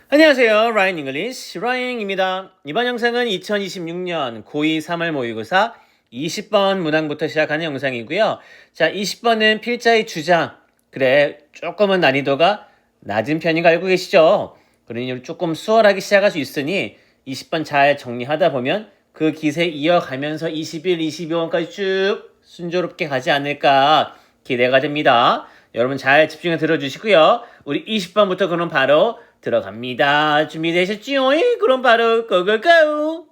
안녕하세요. 라인 잉글리시 라인입니다. 이번 영상은 2026년 고2 3월 모의고사 20번 문항부터 시작하는 영상이고요. 자, 20번은 필자의 주장. 그래, 조금은 난이도가 낮은 편인 거 알고 계시죠? 그러니 조금 수월하게 시작할 수 있으니 20번 잘 정리하다 보면 그 기세 이어가면서 21, 22번까지 쭉 순조롭게 가지 않을까 기대가 됩니다. 여러분 잘 집중해 들어주시고요. 우리 20번부터 그럼 바로 들어갑니다. 준비되셨지요? 그럼 바로 고고고!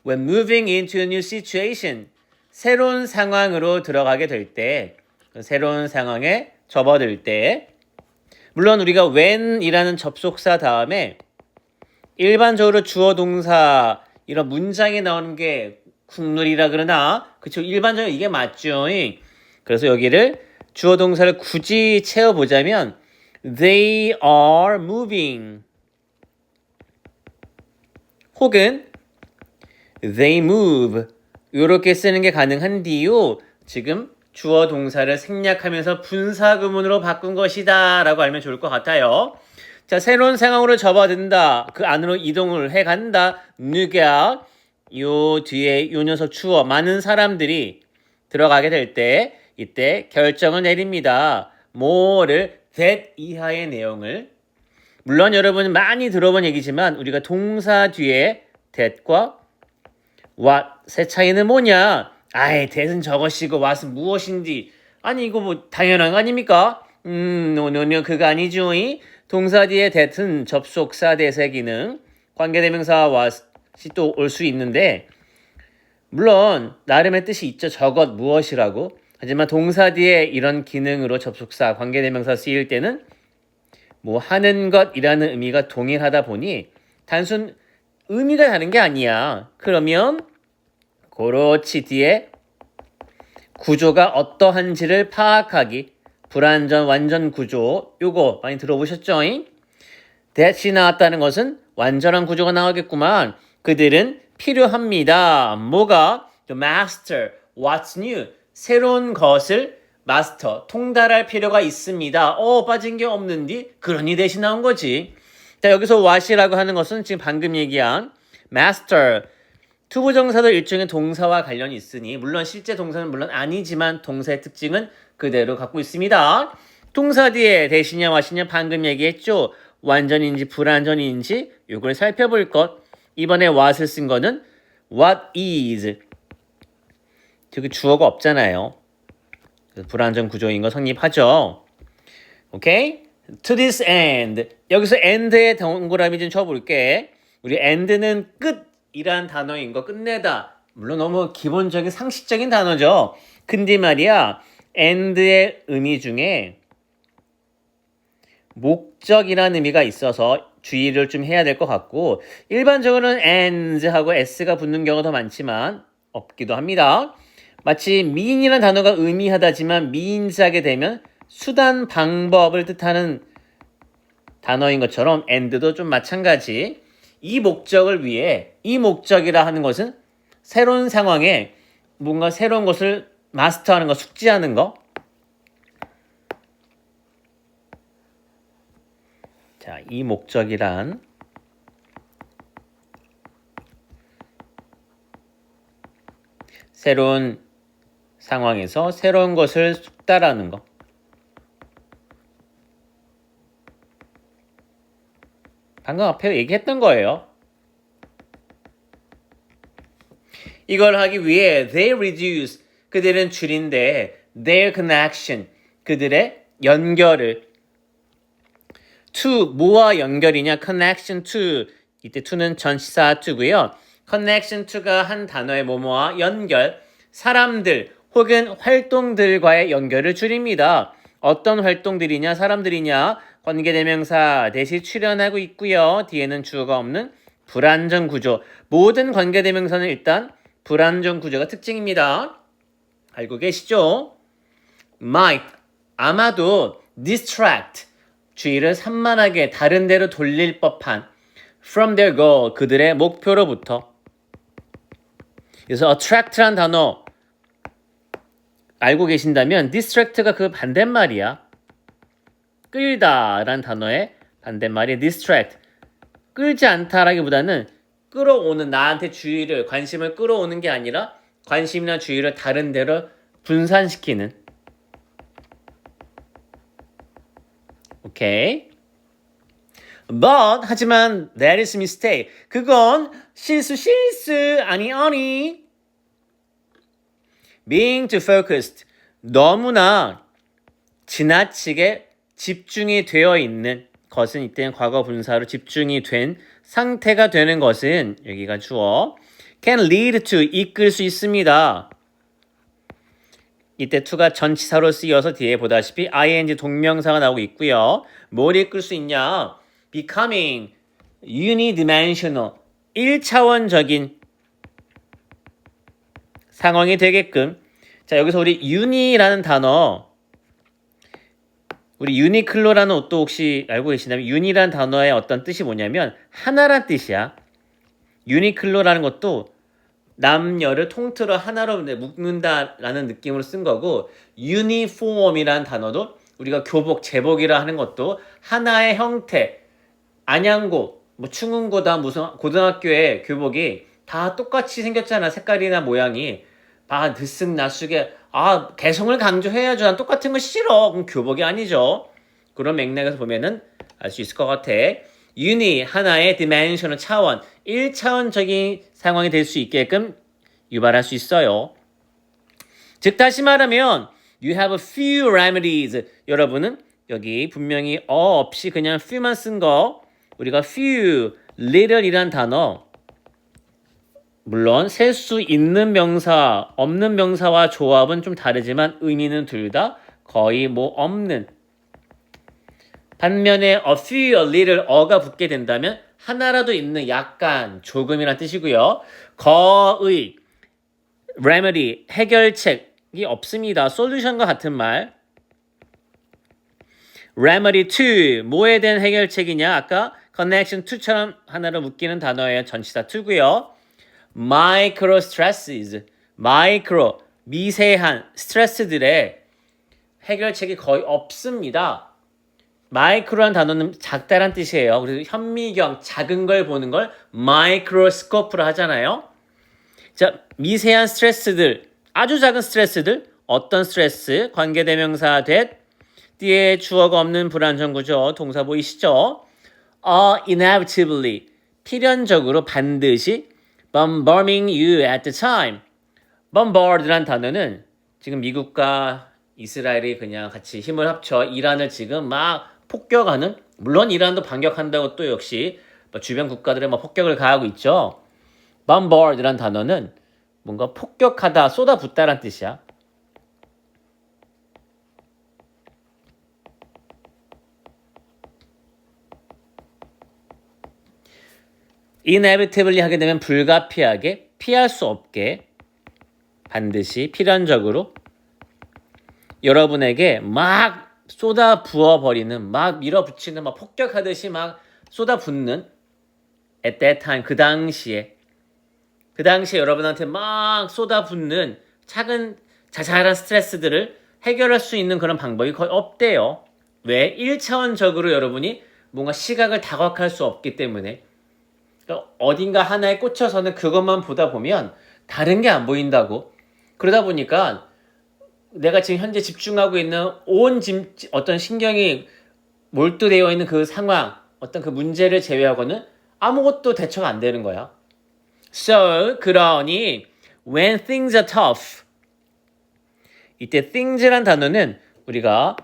When moving into a new situation, 새로운 상황으로 들어가게 될 때, 새로운 상황에 접어들 때, 물론 우리가 when이라는 접속사 다음에 일반적으로 주어 동사 이런 문장에 나오는 게 국룰이라 그러나 그쵸? 일반적으로 이게 맞죠? 그래서 여기를 주어 동사를 굳이 채워보자면 They are moving 혹은 They move 이렇게 쓰는 게 가능한디요. 지금 주어 동사를 생략하면서 분사구문으로 바꾼 것이다 라고 알면 좋을 것 같아요. 자, 새로운 상황으로 접어든다. 그 안으로 이동을 해간다. 누가 요 뒤에 요 녀석 주어 많은 사람들이 들어가게 될 때 이때 결정을 내립니다. 뭐를 that 이하의 내용을 물론 여러분 많이 들어본 얘기지만 우리가 동사 뒤에 that과 what의 차이는 뭐냐? 아이 that은 저것이고 what은 무엇인지 아니 이거 뭐 당연한 거 아닙니까? 노노노 그거 아니죠. 동사 뒤에 that은 접속사 대세 기능 관계대명사 what이 또 올 수 있는데 물론 나름의 뜻이 있죠. 저것 무엇이라고. 하지만 동사 뒤에 이런 기능으로 접속사 관계대명사 쓰일 때는 뭐 하는 것이라는 의미가 동일하다 보니 단순 의미가 다른 게 아니야. 그러면 그렇지 뒤에 구조가 어떠한지를 파악하기 불완전 완전 구조 요거 많이 들어보셨죠? that이 나왔다는 것은 완전한 구조가 나오겠구만. 그들은 필요합니다. 뭐가? The master, what's new? 새로운 것을 마스터, 통달할 필요가 있습니다. 빠진 게 없는디? 그러니 대신 나온 거지. 자, 여기서 what이라고 하는 것은 지금 방금 얘기한 master, 투부정사도 일종의 동사와 관련이 있으니 물론 실제 동사는 물론 아니지만 동사의 특징은 그대로 갖고 있습니다. 동사 뒤에 대신이냐 what이냐 방금 얘기했죠. 완전인지 불완전인지 이걸 살펴볼 것. 이번에 what을 쓴 거는 what is. 저기 주어가 없잖아요. 불완전 구조인 거 성립하죠. 오케이? To this end. 여기서 end에 동그라미 좀 쳐볼게. 우리 end는 끝이란 단어인 거 끝내다. 물론 너무 기본적인 상식적인 단어죠. 근데 말이야 end의 의미 중에 목적이라는 의미가 있어서 주의를 좀 해야 될 것 같고 일반적으로는 ands하고 s가 붙는 경우가 더 많지만 없기도 합니다. 마치 mean이라는 단어가 의미하다지만 means하게 되면 수단, 방법을 뜻하는 단어인 것처럼 and도 좀 마찬가지. 이 목적을 위해 이 목적이라 하는 것은 새로운 상황에 뭔가 새로운 것을 마스터하는 거, 숙지하는 거. 자, 이 목적이란 새로운 상황에서 새로운 것을 숙달하는 거. 방금 앞에 얘기했던 거예요. 이걸 하기 위해 they reduce 그들은 줄인데 their connection 그들의 연결을 to 뭐와 연결이냐 connection to 이때 to는 전치사 to고요. connection to가 한 단어의 뭐뭐와 연결 사람들 혹은 활동들과의 연결을 줄입니다. 어떤 활동들이냐 사람들이냐 관계대명사 대시 출연하고 있고요. 뒤에는 주어가 없는 불완전 구조. 모든 관계대명사는 일단 불완전 구조가 특징입니다. 알고 계시죠? might 아마도 distract 주의를 산만하게 다른 데로 돌릴 법한 from their goal 그들의 목표로부터. 그래서 attract란 단어 알고 계신다면 distract가 그 반대말이야. 끌다 라는 단어의 반대말이 distract. 끌지 않다라기보다는 끌어오는 나한테 주의를 관심을 끌어오는 게 아니라 관심이나 주의를 다른 데로 분산시키는. 오케이. But 하지만 that is mistake. 그건 실수 아니. Being too focused. 너무나 지나치게 집중이 되어 있는 것은 이때는 과거 분사로 집중이 된 상태가 되는 것은 여기가 주어 can lead to 이끌 수 있습니다. 이때 to가 전치사로 쓰여서 뒤에 보다시피 ing 동명사가 나오고 있고요. 뭘 이끌 수 있냐? becoming unidimensional 1차원적인 상황이 되게끔. 자, 여기서 우리 uni라는 단어, 우리 유니클로라는 옷도 혹시 알고 계시나요? 유니라는 단어의 어떤 뜻이 뭐냐면 하나란 뜻이야. 유니클로라는 것도 남녀를 통틀어 하나로 묶는다라는 느낌으로 쓴 거고, 유니폼이라는 단어도 우리가 교복, 제복이라 하는 것도 하나의 형태, 안양고, 뭐 충운고다 무슨 고등학교의 교복이 다 똑같이 생겼잖아. 색깔이나 모양이. 들쑥날쑥에 개성을 강조해야죠. 난 똑같은 거 싫어. 그럼 교복이 아니죠. 그런 맥락에서 보면은 알 수 있을 것 같아. 유니 하나의 디멘션은 차원 1차원적인 상황이 될 수 있게끔 유발할 수 있어요. 즉 다시 말하면 you have a few remedies. 여러분은 여기 분명히 없이 그냥 few만 쓴 거, 우리가 few, little이란 단어, 물론 셀 수 있는 명사, 없는 명사와 조합은 좀 다르지만 의미는 둘 다 거의 뭐 없는. 반면에 a few, a little, 어가 붙게 된다면 하나라도 있는, 약간, 조금이란 뜻이고요. 거의, remedy, 해결책이 없습니다. solution과 같은 말. remedy to, 뭐에 대한 해결책이냐? 아까 connection to처럼 하나로 묶이는 단어예요. 전치사 to고요. micro stresses, micro, 미세한 스트레스들의 해결책이 거의 없습니다. 마이크로란 단어는 작다란 뜻이에요. 그래서 현미경, 작은 걸 보는 걸 마이크로스코프로 하잖아요. 자, 미세한 스트레스들, 아주 작은 스트레스들, 어떤 스트레스? 관계대명사 that, 뒤에 주어가 없는 불안정구죠. 동사 보이시죠? inevitably, 필연적으로 반드시 bombarding you at the time. bombard란 단어는 지금 미국과 이스라엘이 그냥 같이 힘을 합쳐 이란을 지금 막 폭격하는, 물론 이란도 반격한다고 또 역시 주변 국가들의 폭격을 가하고 있죠. bombard란 단어는 뭔가 폭격하다, 쏟아붓다란 뜻이야. inevitably 하게 되면 불가피하게, 피할 수 없게, 반드시 필연적으로 여러분에게 막 쏟아 부어버리는, 막 밀어붙이는, 막 폭격하듯이 막 쏟아붓는 at that time, 그 당시에 여러분한테 막 쏟아붓는 작은 자잘한 스트레스들을 해결할 수 있는 그런 방법이 거의 없대요. 왜? 1차원적으로 여러분이 뭔가 시각을 다각할 수 없기 때문에. 그러니까 어딘가 하나에 꽂혀서는 그것만 보다 보면 다른 게 안 보인다고. 그러다 보니까 내가 지금 현재 집중하고 있는 온 어떤 신경이 몰두되어 있는 그 상황, 어떤 그 문제를 제외하고는 아무것도 대처가 안 되는 거야. So, 그러니 when things are tough, 이때 things란 단어는 우리가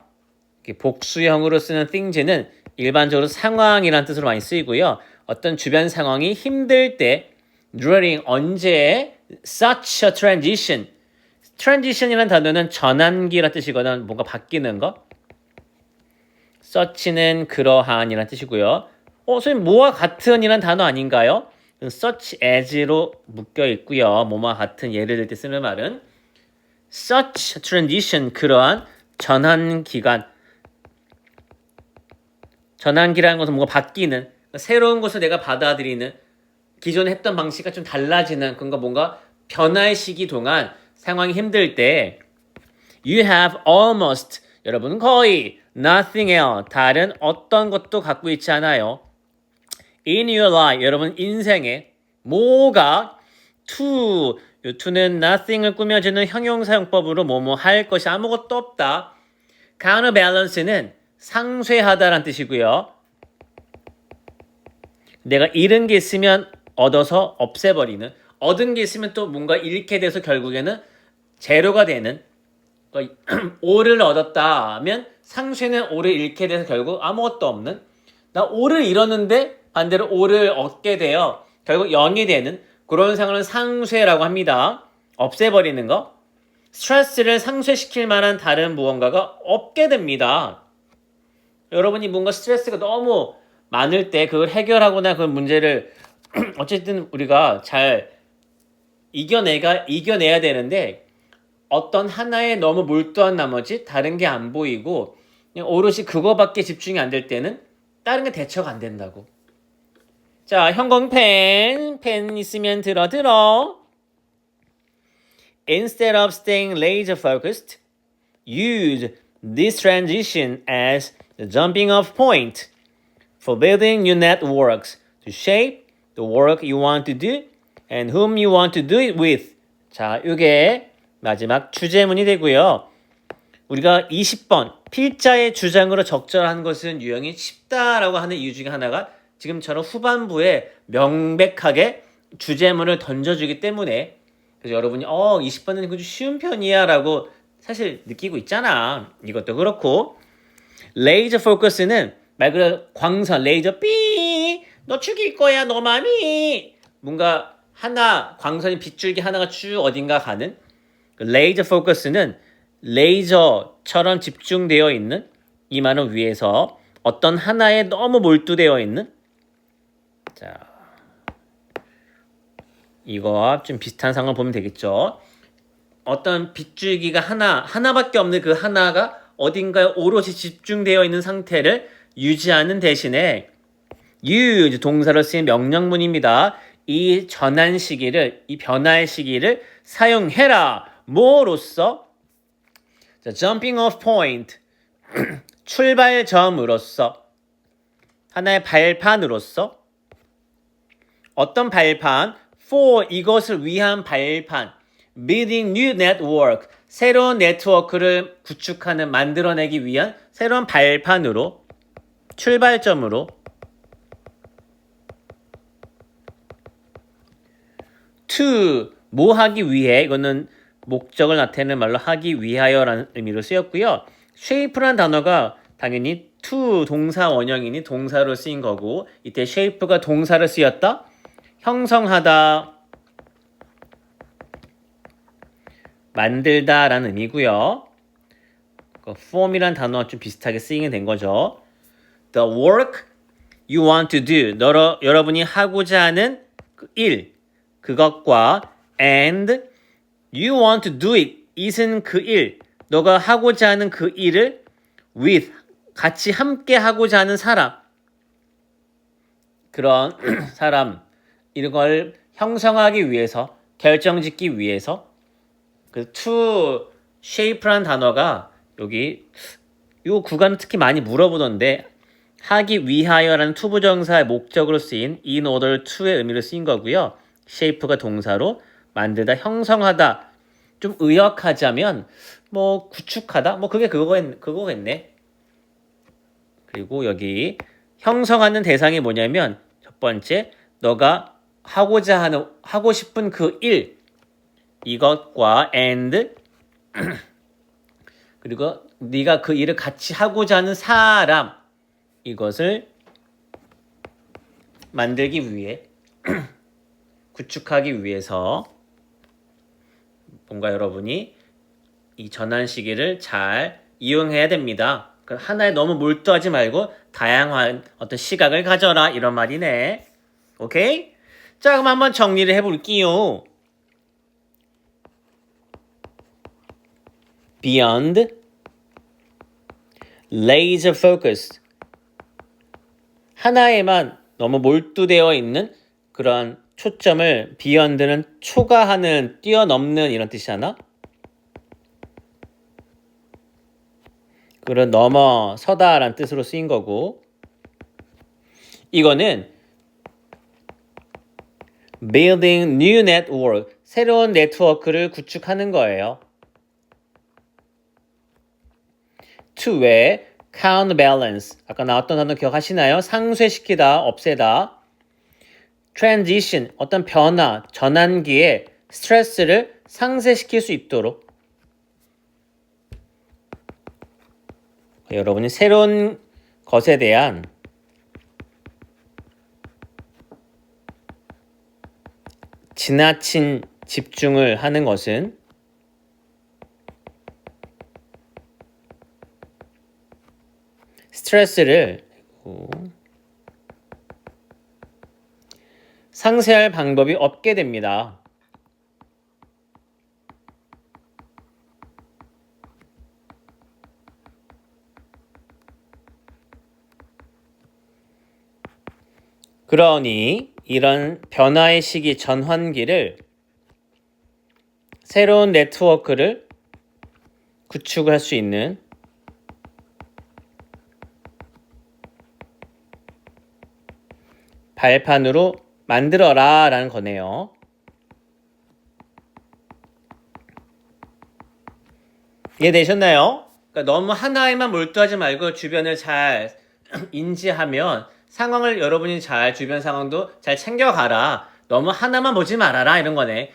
복수형으로 쓰는 things는 일반적으로 상황이라는 뜻으로 많이 쓰이고요. 어떤 주변 상황이 힘들 때 during, 언제, such a transition, transition이라는 단어는 전환기라는 뜻이거나 뭔가 바뀌는 거. such는 그러한이라는 뜻이고요. 선생님 뭐와 같은이라는 단어 아닌가요? such as로 묶여 있고요. 뭐와 같은, 예를 들 때 쓰는 말은 such transition, 그러한 전환 기간. 전환기라는 것은 뭔가 바뀌는, 새로운 것을 내가 받아들이는, 기존에 했던 방식과 좀 달라지는, 그러니까 뭔가 변화의 시기 동안 상황이 힘들 때 you have almost, 여러분은 거의 nothing else. 다른 어떤 것도 갖고 있지 않아요. In your life. 여러분 인생에 뭐가 to. 이 to는 nothing을 꾸며주는 형용사용법으로 뭐뭐 할 것이 아무것도 없다. counterbalance는 상쇄하다란 뜻이고요. 내가 잃은 게 있으면 얻어서 없애버리는, 얻은 게 있으면 또 뭔가 잃게 돼서 결국에는 제로가 되는, 그러니까 오를 얻었다 하면 상쇄는 오를 잃게 돼서 결국 아무것도 없는, 나 오를 잃었는데 반대로 오를 얻게 되어 결국 0이 되는 그런 상황을 상쇄라고 합니다. 없애버리는 거. 스트레스를 상쇄시킬 만한 다른 무언가가 없게 됩니다. 여러분이 뭔가 스트레스가 너무 많을 때 그걸 해결하거나 그 문제를 어쨌든 우리가 잘 이겨내야 되는데 어떤 하나에 너무 몰두한 나머지 다른 게 안 보이고 그냥 오롯이 그거밖에 집중이 안 될 때는 다른 게 대처가 안 된다고. 자, 형광펜 펜 있으면 들어. Instead of staying laser focused, use this transition as the jumping off point for building new networks to shape the work you want to do and whom you want to do it with. 자, 이게 마지막 주제문이 되고요. 우리가 20번 필자의 주장으로 적절한 것은 유형이 쉽다라고 하는 이유 중에 하나가 지금처럼 후반부에 명백하게 주제문을 던져주기 때문에, 그래서 여러분이 20번은 그저 쉬운 편이야 라고 사실 느끼고 있잖아. 이것도 그렇고, 레이저 포커스는 말 그대로 광선, 레이저 삐, 너 죽일 거야 너 맘이, 뭔가 하나 광선이 빗줄기 하나가 쭉 어딘가 가는, 레이저 포커스는 레이저처럼 집중되어 있는 이마는 위에서 어떤 하나에 너무 몰두되어 있는, 자, 이거와 좀 비슷한 상황을 보면 되겠죠. 어떤 빗줄기가 하나밖에 없는 그 하나가 어딘가에 오롯이 집중되어 있는 상태를 유지하는 대신에 use 동사로 쓰인 명령문입니다. 이 전환 시기를, 이 변화의 시기를 사용해라. 뭐로써? 자, jumping off point 출발점으로서, 하나의 발판으로서. 어떤 발판? for 이것을 위한 발판. building new network 새로운 네트워크를 구축하는, 만들어내기 위한 새로운 발판으로, 출발점으로. to 뭐 하기 위해, 이거는 목적을 나타내는 말로 하기 위하여라는 의미로 쓰였고요. shape란 단어가 당연히 to 동사 원형이니 동사로 쓰인 거고, 이때 shape가 동사로 쓰였다. 형성하다, 만들다 라는 의미고요. form이란 단어와 좀 비슷하게 쓰이게 된 거죠. The work you want to do, 여러분이 하고자 하는 그 일, 그것과 and you want to do it, it은 그 일, 너가 하고자 하는 그 일을 with, 같이 함께 하고자 하는 사람, 그런 사람, 이걸 형성하기 위해서, 결정짓기 위해서. 그 to shape란 단어가 여기 요 구간 특히 많이 물어보던데, 하기 위하여라는 to 부정사의 목적으로 쓰인 in order to의 의미로 쓰인 거고요. shape가 동사로, 만들다, 형성하다. 좀 의역하자면 뭐 구축하다, 뭐 그게 그거겠네. 그리고 여기 형성하는 대상이 뭐냐면, 첫 번째, 너가 하고 싶은 그 일, 이것과 and 그리고 네가 그 일을 같이 하고자 하는 사람, 이것을 만들기 위해 구축하기 위해서 뭔가 여러분이 이 전환 시기를 잘 이용해야 됩니다. 하나에 너무 몰두하지 말고 다양한 어떤 시각을 가져라, 이런 말이네. 오케이? 자, 그럼 한번 정리를 해볼게요. Beyond, laser focused. 하나에만 너무 몰두되어 있는 그런 초점을, beyond는 초과하는, 뛰어넘는 이런 뜻이잖아. 그런 넘어서다라는 뜻으로 쓰인 거고 이거는 building new network 새로운 네트워크를 구축하는 거예요. to 왜 counterbalance 아까 나왔던 단어 기억하시나요? 상쇄시키다, 없애다. transition 어떤 변화, 전환기에 스트레스를 상쇄시킬 수 있도록 여러분이 새로운 것에 대한 지나친 집중을 하는 것은 스트레스를 상쇄할 방법이 없게 됩니다. 그러니 이런 변화의 시기 전환기를 새로운 네트워크를 구축할 수 있는 발판으로 만들어라 라는 거네요. 이해되셨나요? 그러니까 너무 하나에만 몰두하지 말고 주변을 잘 인지하면 상황을 여러분이 잘 주변 상황도 잘 챙겨가라. 너무 하나만 보지 말아라 이런 거네.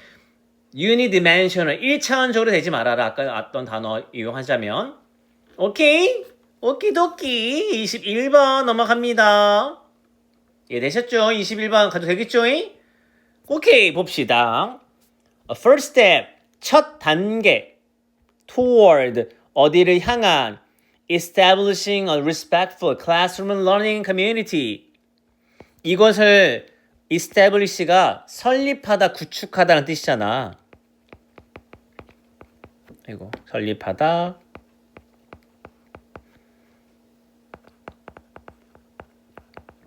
unidimensional 1차원적으로 되지 말아라. 아까 어떤 단어 이용하자면 오케이? 오키도키 21번 넘어갑니다. 이해되셨죠? 21번 가도 되겠죠? 오케이 봅시다. First step 첫 단계 toward 어디를 향한 establishing a respectful classroom and learning community 이것을 establish가 설립하다, 구축하다는 뜻이잖아. 이거 설립하다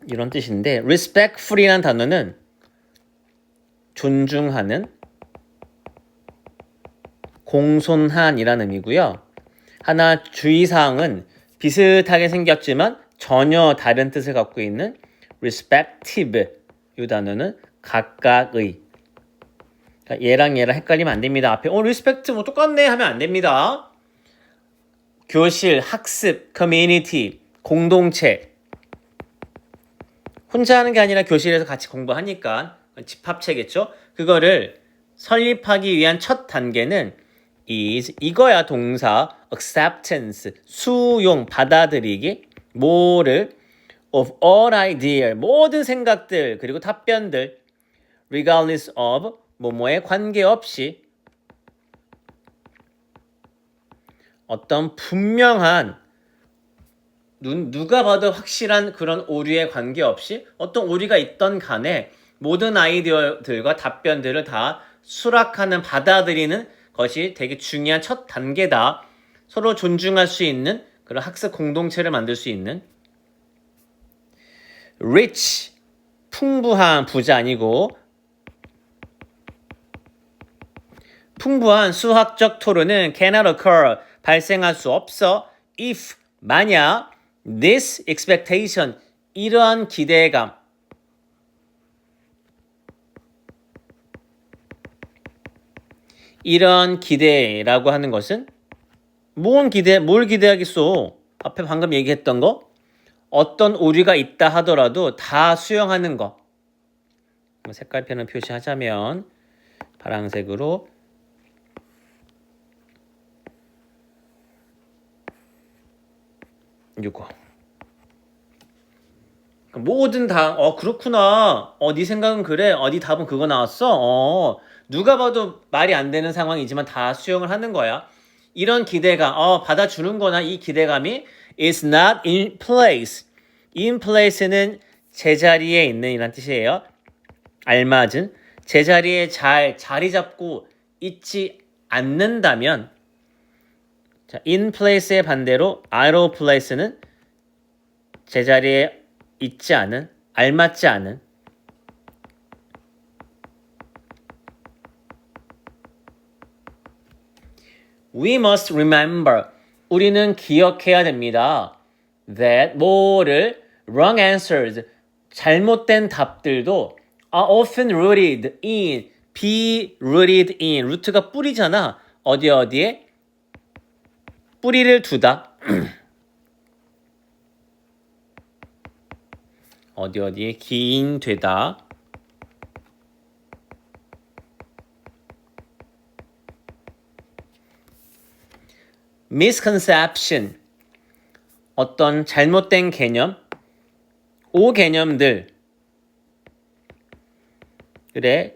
이런 뜻인데 respectful이라는 단어는 존중하는 공손한이라는 의미고요. 하나 주의사항은 비슷하게 생겼지만 전혀 다른 뜻을 갖고 있는 respective 이 단어는 각각의 그러니까 얘랑 헷갈리면 안 됩니다. 앞에 respect 뭐 똑같네 하면 안 됩니다. 교실, 학습, community, 공동체 혼자 하는 게 아니라 교실에서 같이 공부하니까 집합체겠죠. 그거를 설립하기 위한 첫 단계는 is 이거야 동사 acceptance 수용 받아들이기 뭐를 of all idea 모든 생각들 그리고 답변들 regardless of 뭐뭐에 관계없이 어떤 분명한 누가 봐도 확실한 그런 오류에 관계없이 어떤 오류가 있던 간에 모든 아이디어들과 답변들을 다 수락하는 받아들이는 것이 되게 중요한 첫 단계다. 서로 존중할 수 있는 그런 학습 공동체를 만들 수 있는 rich 풍부한 부자 아니고 풍부한 수학적 토론은 cannot occur 발생할 수 없어 if 만약 this expectation 이러한 기대감 이런 기대라고 하는 것은 뭘 기대하겠어? 앞에 방금 얘기했던 거 어떤 오류가 있다 하더라도 다 수용하는 거 색깔펜을 표시하자면 파란색으로 이거 뭐든 다 그렇구나 네 생각은 그래 네 답은 그거 나왔어 누가 봐도 말이 안 되는 상황이지만 다 수용을 하는 거야 이런 기대감 받아주는 거나 이 기대감이 is not in place in place는 제자리에 있는 이란 뜻이에요 알맞은 제자리에 잘 자리 잡고 있지 않는다면 자, in place의 반대로 out of place는 제자리에 있지 않은, 알맞지 않은 We must remember 우리는 기억해야 됩니다. That 뭐를 wrong answers 잘못된 답들도 are often rooted in be rooted in 루트가 뿌리잖아. 어디에 뿌리를 두다. 어디에 기인되다. misconception 어떤 잘못된 개념, 오개념들 그래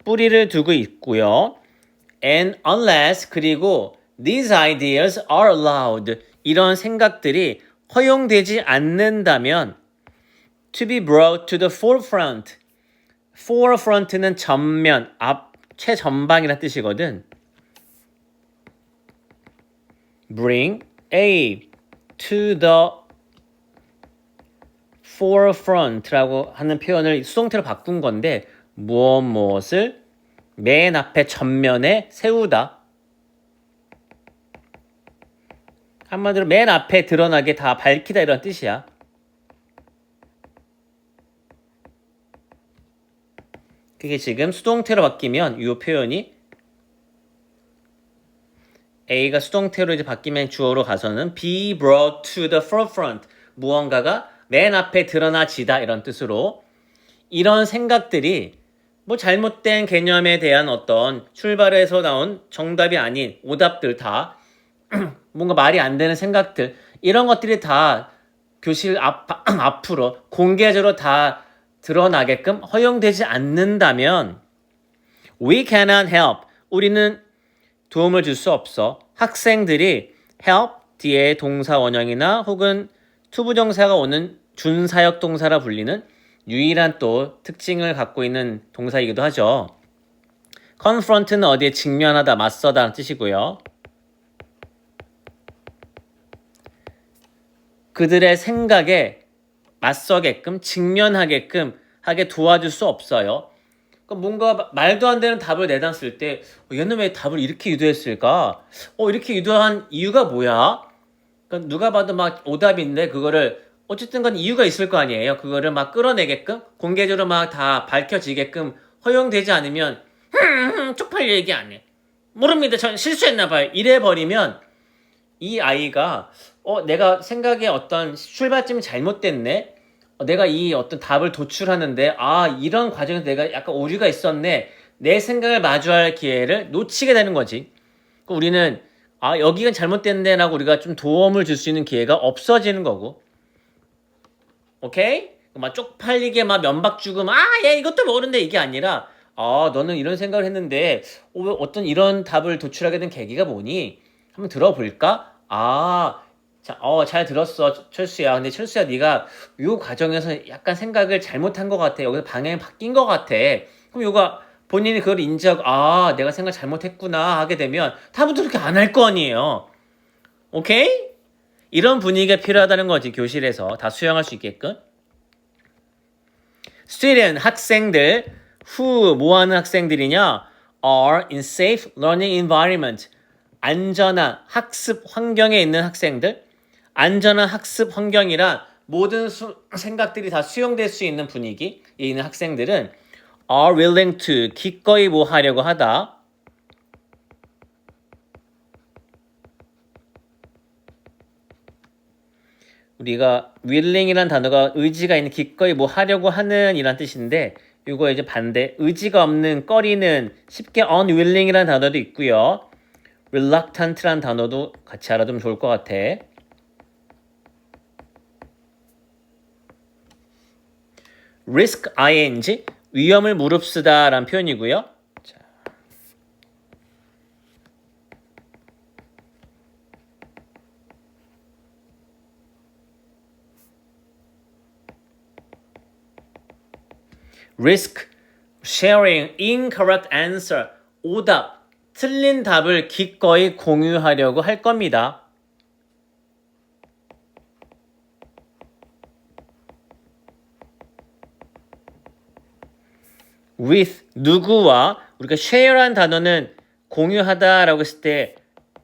뿌리를 두고 있고요. And unless 그리고 these ideas are allowed 이런 생각들이 허용되지 않는다면 to be brought to the forefront forefront는 전면, 앞, 최전방이라는 뜻이거든. bring A to the forefront라고 하는 표현을 수동태로 바꾼 건데 무엇을 맨 앞에 전면에 세우다. 한마디로 맨 앞에 드러나게 다 밝히다 이런 뜻이야. 그게 지금 수동태로 바뀌면 이 표현이 A가 수동태로 이제 바뀌면 주어로 가서는 be brought to the forefront 무언가가 맨 앞에 드러나지다 이런 뜻으로 이런 생각들이 뭐 잘못된 개념에 대한 어떤 출발에서 나온 정답이 아닌 오답들 다 뭔가 말이 안 되는 생각들 이런 것들이 다 교실 앞으로 공개적으로 다 드러나게끔 허용되지 않는다면 we cannot help 우리는 도움을 줄 수 없어. 학생들이 help 뒤에 동사 원형이나 혹은 투부정사가 오는 준사역 동사라 불리는 유일한 또 특징을 갖고 있는 동사이기도 하죠. confront는 어디에 직면하다, 맞서다라는 뜻이고요. 그들의 생각에 맞서게끔, 직면하게끔 하게 도와줄 수 없어요. 뭔가 말도 안 되는 답을 내놨을 때 얘는 왜 답을 이렇게 유도했을까? 이렇게 유도한 이유가 뭐야? 그러니까 누가 봐도 막 오답인데 그거를 어쨌든 간 이유가 있을 거 아니에요. 그거를 막 끌어내게끔 공개적으로 막 다 밝혀지게끔 허용되지 않으면 쪽팔려 얘기 안 해. 모릅니다. 전 실수했나 봐요. 이래버리면 이 아이가 내가 생각에 어떤 출발점이 잘못됐네. 내가 이 어떤 답을 도출하는데 이런 과정에서 내가 약간 오류가 있었네. 내 생각을 마주할 기회를 놓치게 되는 거지. 우리는 여기가 잘못됐네 라고 우리가 좀 도움을 줄 수 있는 기회가 없어지는 거고. 오케이? 막 쪽팔리게 막 면박 주고 얘 이것도 모르는데 이게 아니라 너는 이런 생각을 했는데 어떤 이런 답을 도출하게 된 계기가 뭐니? 한번 들어볼까? 잘 들었어, 철수야. 근데 철수야, 네가 이 과정에서 약간 생각을 잘못한 것 같아. 여기서 방향이 바뀐 것 같아. 그럼 요가 본인이 그걸 인지하고 내가 생각 잘못했구나 하게 되면 다음부터 그렇게 안 할 거 아니에요. 오케이? 이런 분위기가 필요하다는 거지, 교실에서 다 수용할 수 있게끔. student, 학생들, who, 뭐 하는 학생들이냐? are in safe learning environment. 안전한 학습 환경에 있는 학생들. 안전한 학습 환경이란 모든 생각들이 다 수용될 수 있는 분위기에 있는 학생들은 are willing to, 기꺼이 뭐 하려고 하다. 우리가 willing이란 단어가 의지가 있는, 기꺼이 뭐 하려고 하는 이란 뜻인데 이거 이제 반대, 의지가 없는, 꺼리는, 쉽게 unwilling이란 단어도 있고요. reluctant란 단어도 같이 알아두면 좋을 것 같아. risk ing 위험을 무릅쓰다 라는 표현이고요. 자. risk sharing incorrect answer 오답 틀린 답을 기꺼이 공유하려고 할 겁니다. with 누구와 우리가 share란 단어는 공유하다라고 했을 때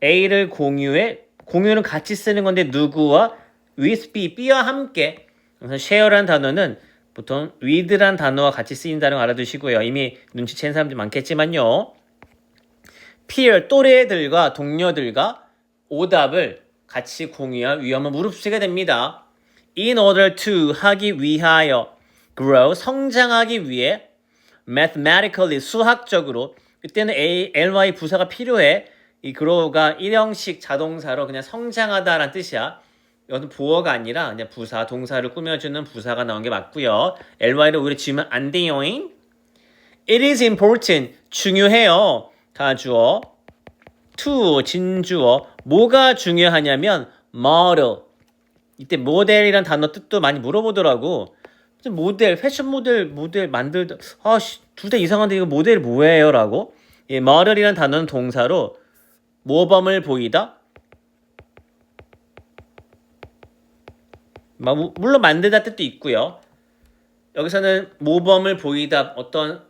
A를 공유해 공유는 같이 쓰는 건데 누구와? with B와 함께. 그래서 share라는 단어는 보통 with란 단어와 같이 쓰인다는 거 알아두시고요. 이미 눈치챈 사람들이 많겠지만요. peer, 또래들과 동료들과 오답을 같이 공유할 위험을 무릅쓰게 됩니다. In order to 하기 위하여 grow, 성장하기 위해 mathematically, 수학적으로 이때는 ly 부사가 필요해. 이 grow가 일형식 자동사로 그냥 성장하다라는 뜻이야. 이것은 보어가 아니라 그냥 부사, 동사를 꾸며주는 부사가 나온 게 맞고요. ly를 오히려 지으면 안 돼요. It is important, 중요해요. 가주어. to, 진주어. 뭐가 중요하냐면 model. 이때 모델이란 단어 뜻도 많이 물어보더라고. 모델, 패션 모델 만들다. 둘 다 이상한데 이거 모델이 뭐예요? 라고. 예, model이란 단어는 동사로 모범을 보이다. 물론 만들다 뜻도 있고요. 여기서는 모범을 보이다, 어떤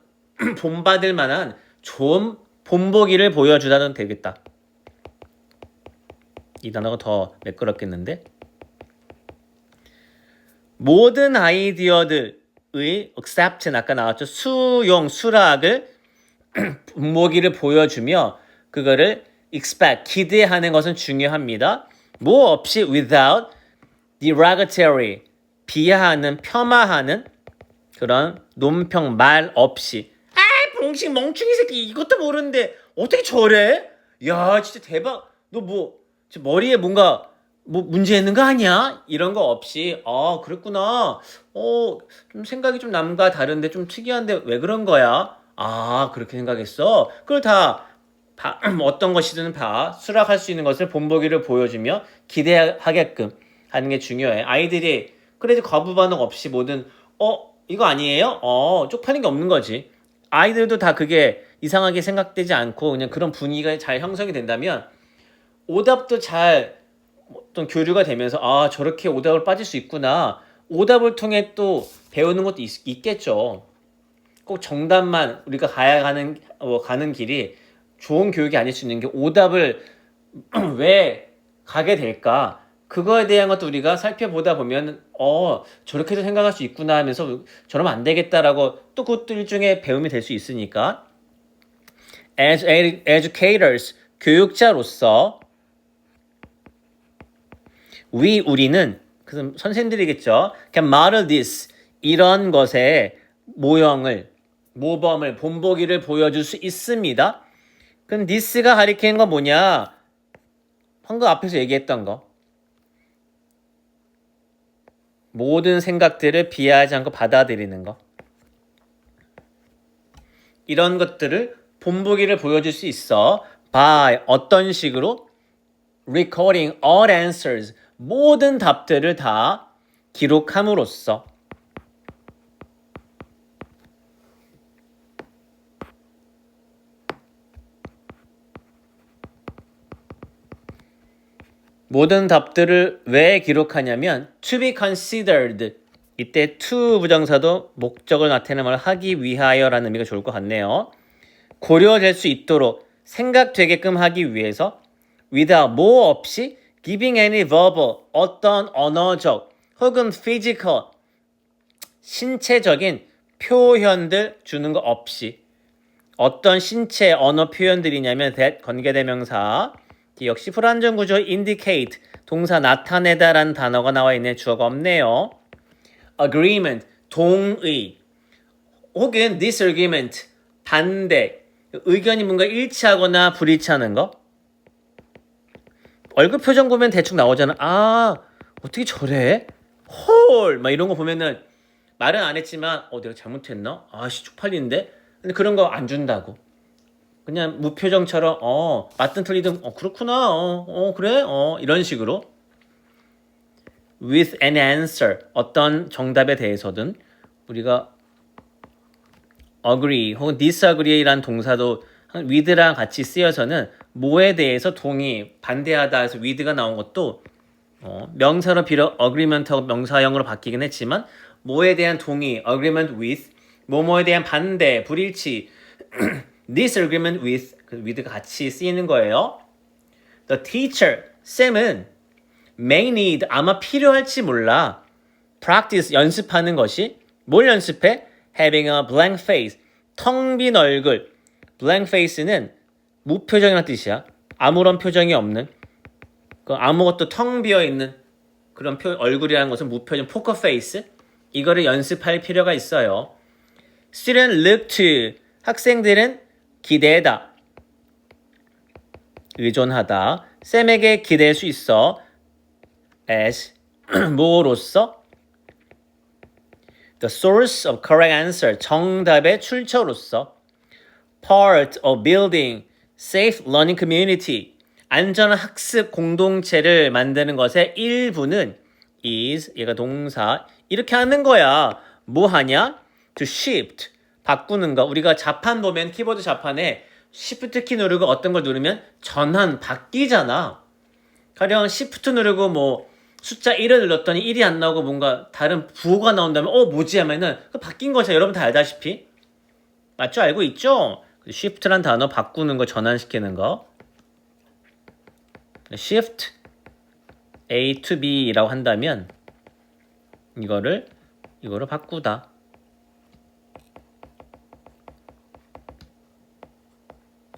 본받을 만한 좋은 본보기를 보여주다는 되겠다. 이 단어가 더 매끄럽겠는데? 모든 아이디어들의 accept는 아까 나왔죠. 수용, 수락을 본보기를 보여주며 그거를 expect, 기대하는 것은 중요합니다. 뭐 없이 without derogatory, 비하하는, 폄하하는 그런 논평, 말 없이. 봉식 멍충이 새끼 이것도 모르는데 어떻게 저래? 야 진짜 대박. 너 뭐 머리에 뭔가 뭐 문제 있는 거 아니야? 이런 거 없이 그랬구나. 좀 생각이 좀 남과 다른데 좀 특이한데 왜 그런 거야? 그렇게 생각했어. 그걸 다 어떤 것이든 다 수락할 수 있는 것을 본보기를 보여주며 기대하게끔 하는 게 중요해. 아이들이 그래도 거부 반응 없이 뭐든 이거 아니에요? 쪽팔린 게 없는 거지. 아이들도 다 그게 이상하게 생각되지 않고 그냥 그런 분위기가 잘 형성이 된다면 오답도 잘 어떤 교류가 되면서 저렇게 오답을 빠질 수 있구나. 오답을 통해 또 배우는 것도 있겠죠. 꼭 정답만 우리가 가는 길이 좋은 교육이 아닐 수 있는 게 오답을 왜 가게 될까? 그거에 대한 것도 우리가 살펴보다 보면 저렇게도 생각할 수 있구나 하면서 저러면 안 되겠다라고 또 그것도 일종의 배움이 될 수 있으니까 as educators, 교육자로서 우리는 그래서 선생님들이겠죠. can model this, 이런 것의 모범을 본보기를 보여줄 수 있습니다. 그럼 this가 가리키는 건 뭐냐? 방금 앞에서 얘기했던 거. 모든 생각들을 비하하지 않고 받아들이는 거. 이런 것들을 본보기를 보여줄 수 있어. by 어떤 식으로? recording all answers, 모든 답들을 다 기록함으로써. 모든 답들을 왜 기록하냐면 to be considered, 이때 to 부정사도 목적을 나타내는 말을 하기 위하여라는 의미가 좋을 것 같네요. 고려될 수 있도록 생각되게끔 하기 위해서 without, 뭐 없이 giving any verbal, 어떤 언어적 혹은 physical, 신체적인 표현들 주는 거 없이. 어떤 신체 언어 표현들이냐면 that, 관계대명사, 역시 불완전 구조 indicate, 동사 나타내다라는 단어가 나와 있는 주어가 없네요. agreement, 동의, 혹은 disagreement, 반대, 의견이 뭔가 일치하거나 불일치하는 거. 얼굴 표정 보면 대충 나오잖아. 어떻게 저래? 헐, 막 이런 거 보면은 말은 안 했지만 내가 잘못했나? 쪽팔리는데? 근데 그런 거 안 준다고. 그냥 무표정처럼 맞든 틀리든 그렇구나. 그래? 이런 식으로 with an answer, 어떤 정답에 대해서든 우리가 agree 혹은 disagree라는 동사도 with랑 같이 쓰여서는 뭐에 대해서 동의, 반대하다 해서 with가 나온 것도 명사로 비록 agreement하고 명사형으로 바뀌긴 했지만 뭐에 대한 동의, agreement with, 뭐뭐에 대한 반대, 불일치 disagreement with, with가 같이 쓰이는 거예요. The teacher, 쌤은 may need 아마 필요할지 몰라. practice 연습하는 것이 뭘 연습해? having a blank face 텅 빈 얼굴. blank face는 무표정이라는 뜻이야. 아무런 표정이 없는 그 아무것도 텅 비어 있는 그런 얼굴이라는 것은 무표정 포커 페이스. 이거를 연습할 필요가 있어요. Student look to 학생들은 기대다. 의존하다. 쌤에게 기댈 수 있어. as 뭐로서? The source of correct answer 정답의 출처로서. Part of building safe learning community 안전한 학습 공동체를 만드는 것의 일부는 is 얘가 동사 이렇게 하는 거야. 뭐 하냐? To shift 바꾸는 거. 우리가 자판 보면 키보드 자판에 Shift 키 누르고 어떤 걸 누르면 전환 바뀌잖아. 가령 Shift 누르고 뭐 숫자 1을 눌렀더니 1이 안 나오고 뭔가 다른 부호가 나온다면 뭐지 하면은 바뀐 거죠. 여러분 다 알다시피. 맞죠? 알고 있죠? Shift란 단어 바꾸는 거 전환시키는 거. Shift A to B라고 한다면 이거를 바꾸다.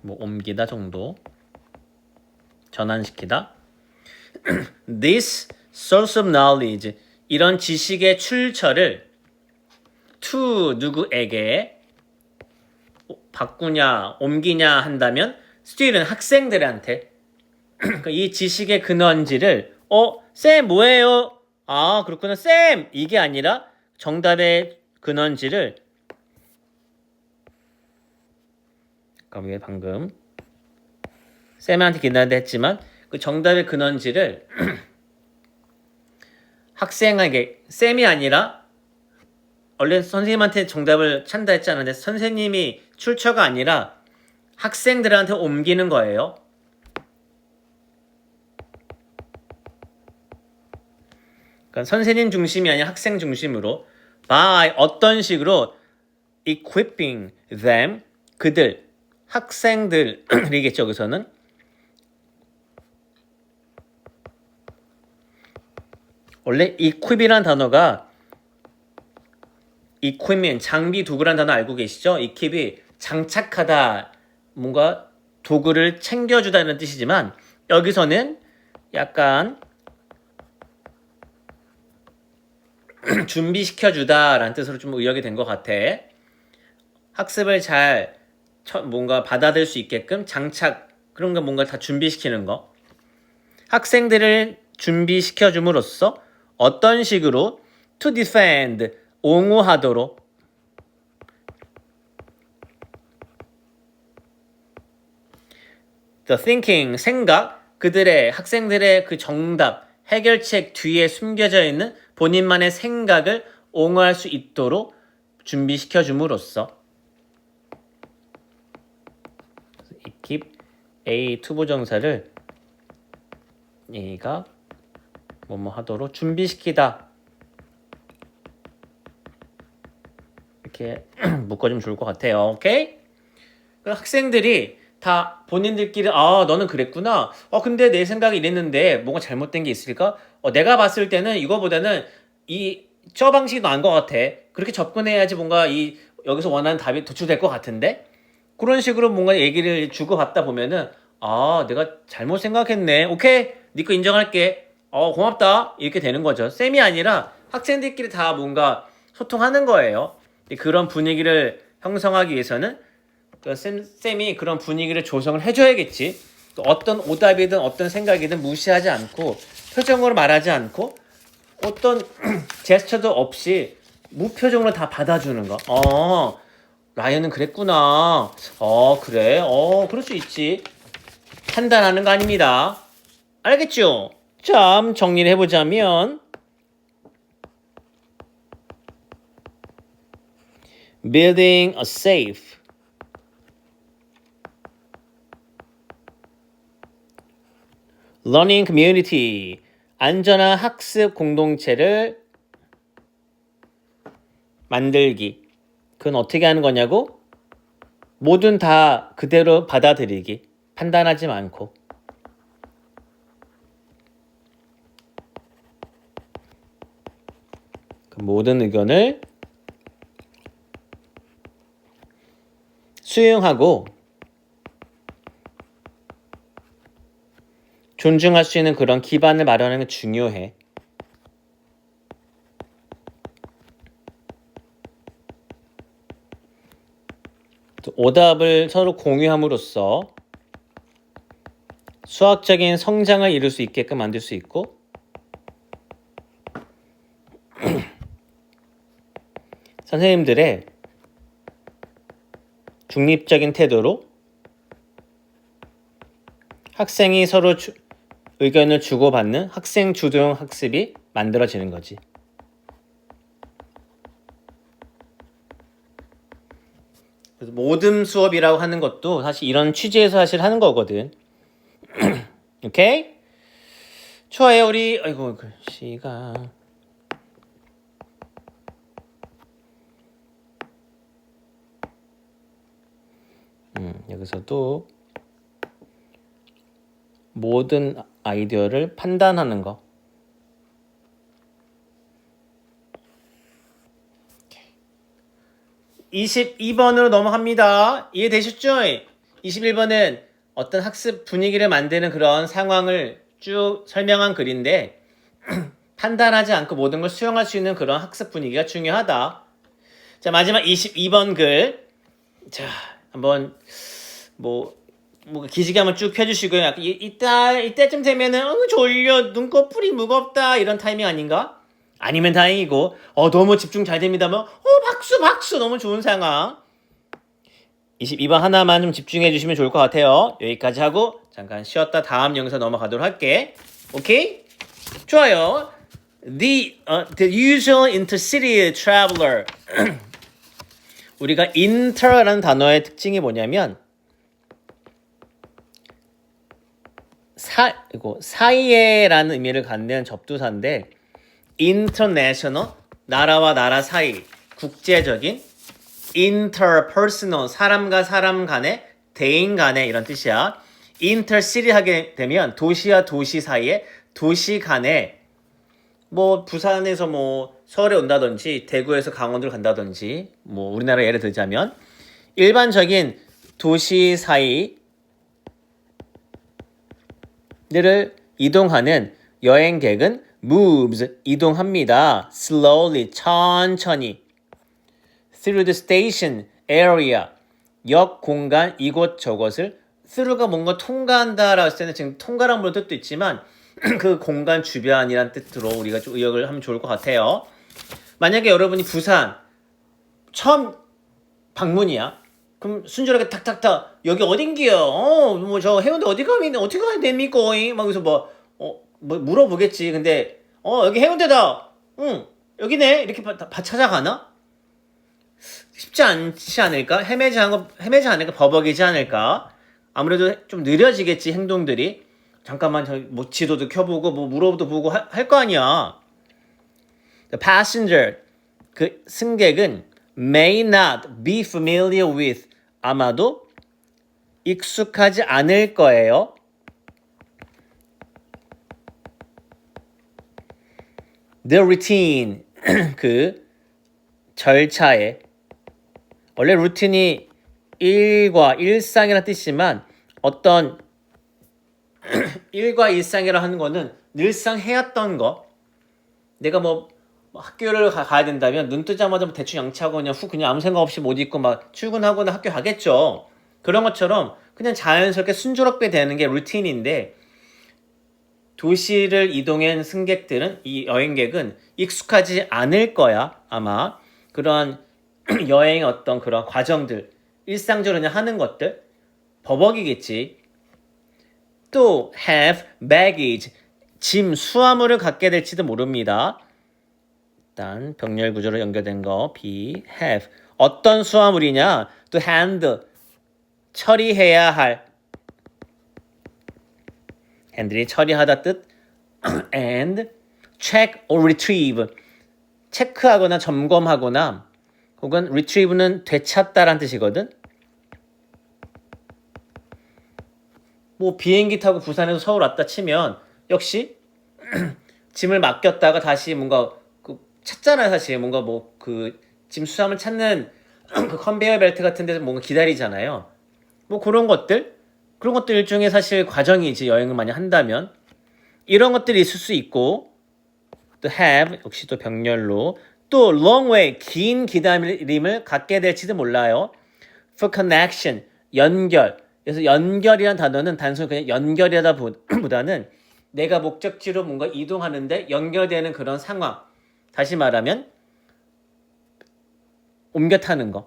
뭐 옮기다 정도. 전환시키다. This source of knowledge 이런 지식의 출처를 to 누구에게 바꾸냐 옮기냐 한다면 student 학생들한테 이 지식의 근원지를 쌤 뭐예요? 아 그렇구나 쌤 이게 아니라 정답의 근원지를 왜 방금 쌤한테 기다린다 했지만 그 정답의 근원지를 학생에게 쌤이 아니라 원래 선생님한테 정답을 찾는다 했지 않은데 선생님이 출처가 아니라 학생들한테 옮기는 거예요. 그러니까 선생님 중심이 아니라 학생 중심으로 by 어떤 식으로 equipping them 그들 학생들이겠죠. 여기서는 원래 equip이란 단어가 equipment 장비 도구란 단어 알고 계시죠? equip이 장착하다 뭔가 도구를 챙겨주다는 뜻이지만 여기서는 약간 준비시켜주다 라는 뜻으로 좀 의역이 된 것 같아. 학습을 잘 뭔가 받아들일 수 있게끔 장착 그런 거 뭔가 다 준비시키는 거. 학생들을 준비시켜줌으로써 어떤 식으로 to defend 옹호하도록 the thinking 생각 그들의 학생들의 그 정답 해결책 뒤에 숨겨져 있는 본인만의 생각을 옹호할 수 있도록 준비시켜 줌으로써 keep A 투부정사를 얘가 뭐뭐 하도록 준비시키다 이렇게 묶어주면 좋을 것 같아요. 오케이? 학생들이 다 본인들끼리 너는 그랬구나. 근데 내 생각이 이랬는데 뭔가 잘못된 게 있을까? 내가 봤을 때는 이거보다는 저 방식이 나은 것 같아. 그렇게 접근해야지 뭔가 여기서 원하는 답이 도출될 것 같은데? 그런 식으로 뭔가 얘기를 주고받다 보면은 내가 잘못 생각했네. 오케이. 네 거 인정할게. 고맙다. 이렇게 되는 거죠. 쌤이 아니라 학생들끼리 다 뭔가 소통하는 거예요. 그런 분위기를 형성하기 위해서는 쌤이 그런 분위기를 조성을 해줘야겠지. 어떤 오답이든 어떤 생각이든 무시하지 않고 표정으로 말하지 않고 어떤 제스처도 없이 무표정으로 다 받아주는 거. 라이언은 그랬구나. 그래. 그럴 수 있지. 판단하는 거 아닙니다. 알겠죠? 자, 정리를 해보자면 building a safe learning community 안전한 학습 공동체를 만들기. 그건 어떻게 하는 거냐고? 뭐든 다 그대로 받아들이기. 판단하지 않고. 모든 의견을 수용하고 존중할 수 있는 그런 기반을 마련하는 게 중요해. 오답을 서로 공유함으로써 수학적인 성장을 이룰 수 있게끔 만들 수 있고 선생님들의 중립적인 태도로 학생이 서로 의견을 주고받는 학생 주도형 학습이 만들어지는 거지. 그래서 모든 수업이라고 하는 것도 사실 이런 취지에서 사실 하는 거거든. 오케이? 좋아요. 우리 아이고 시간 여기서도 모든 아이디어를 판단하는 거. 오케이. 22번으로 넘어갑니다. 이해되셨죠? 21번은 어떤 학습 분위기를 만드는 그런 상황을 쭉 설명한 글인데 판단하지 않고 모든 걸 수용할 수 있는 그런 학습 분위기가 중요하다. 자, 마지막 22번 글. 자, 한번 뭐 기지개 한번 쭉 펴주시고요. 이때쯤 되면은 졸려, 눈꺼풀이 무겁다 이런 타이밍 아닌가? 아니면 다행이고 너무 집중 잘 됩니다면 박수 너무 좋은 상황. 22번 하나만 좀 집중해 주시면 좋을 것 같아요. 여기까지 하고 잠깐 쉬었다 다음 영상 넘어가도록 할게. 오케이? 좋아요. The usual intercity traveler. 우리가 inter라는 단어의 특징이 뭐냐면 사이에라는 의미를 갖는 접두사인데 international, 나라와 나라 사이, 국제적인 interpersonal, 사람과 사람 간의, 대인 간의 이런 뜻이야. intercity 하게 되면 도시와 도시 사이에, 도시 간에 뭐 부산에서 뭐 서울에 온다든지 대구에서 강원도를 간다든지 뭐 우리나라 예를 들자면 일반적인 도시 사이를 이동하는 여행객은 moves, 이동합니다. slowly, 천천히 through the station area, 역 공간 이곳저곳을 through가 뭔가 통과한다라고 했을 때는 지금 통과란 뭐 뜻도 있지만 그 공간 주변이란 뜻으로 우리가 좀 의역을 하면 좋을 것 같아요. 만약에 여러분이 부산 처음 방문이야. 그럼 순조롭게 탁탁탁 여기 어딘기요? 뭐 저 해운대 어디 가야 됩니까? 막 여기서 뭐 물어보겠지. 근데 여기 해운대다. 응 여기네. 이렇게 찾아가나? 쉽지 않지 않을까? 헤매지 않을까? 버벅이지 않을까? 아무래도 좀 느려지겠지 행동들이. 잠깐만 뭐 지도도 켜보고 뭐 물어도 보고 할 거 아니야. The passenger, 그 승객은 may not be familiar with, 아마도 익숙하지 않을 거예요. The routine, 그 절차에, 원래 루틴이 일상이라는 뜻이지만 어떤 일과 일상이라 하는 거는 늘상 해왔던 거. 내가 뭐 학교를 가야 된다면 눈 뜨자마자 뭐 대충 양치하고 그냥 아무 생각 없이 못 입고 막 출근하거나 학교 가겠죠. 그런 것처럼 그냥 자연스럽게 순조롭게 되는 게 루틴인데 도시를 이동한 승객들은, 이 여행객은 익숙하지 않을 거야. 아마 그런 여행의 어떤 그런 과정들, 일상적으로 그냥 하는 것들 버벅이겠지. 또 have baggage, 짐, 수화물을 갖게 될지도 모릅니다. 일단 병렬 구조로 연결된 거 be, have. 어떤 수화물이냐? to handle, 처리해야 할. handle이 처리하다 뜻. and check or retrieve, 체크하거나 점검하거나 혹은 retrieve는 되찾다라는 뜻이거든. 뭐 비행기 타고 부산에서 서울 왔다 치면 역시 짐을 맡겼다가 다시 뭔가 찾잖아요, 사실. 뭔가 뭐 그 짐 수함을 찾는 그 컨베이어 벨트 같은 데서 뭔가 기다리잖아요. 뭐 그런 것들 중에 사실 과정이지, 여행을 많이 한다면. 이런 것들이 있을 수 있고, 또 have 역시 또 병렬로, 또 long way 긴 기다림을 갖게 될지도 몰라요. for connection 연결. 그래서 연결이란 단어는 단순히 그냥 연결이다 보다는 내가 목적지로 뭔가 이동하는데 연결되는 그런 상황. 다시 말하면 옮겨 타는 거.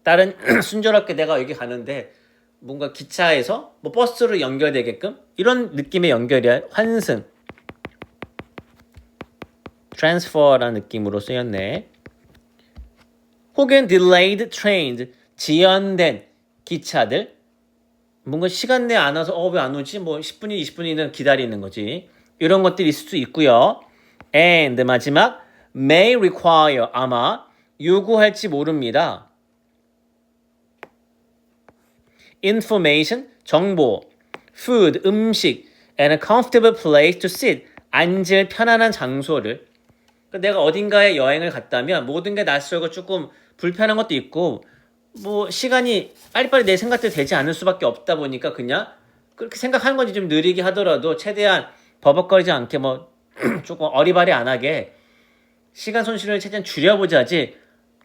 다른 순조롭게 내가 여기 가는데 뭔가 기차에서 뭐 버스로 연결되게끔 이런 느낌의 연결이야. 환승. transfer라는 느낌으로 쓰였네. 혹은 delayed trains, 지연된 기차들. 뭔가 시간 내에 안 와서 왜 안 오지? 뭐 10분이 20분이는 기다리는 거지. 이런 것들이 있을 수 있고요. and 마지막 may require, 아마 요구할지 모릅니다. information, 정보, food, 음식, and a comfortable place to sit, 앉을 편안한 장소를. 내가 어딘가에 여행을 갔다면 모든 게 낯설고 조금 불편한 것도 있고 뭐 시간이 빨리빨리 내 생각대로 되지 않을 수밖에 없다 보니까 그냥 그렇게 생각하는 건지 좀 느리게 하더라도 최대한 버벅거리지 않게 뭐 조금 어리바리 안 하게 시간 손실을 최대한 줄여보자지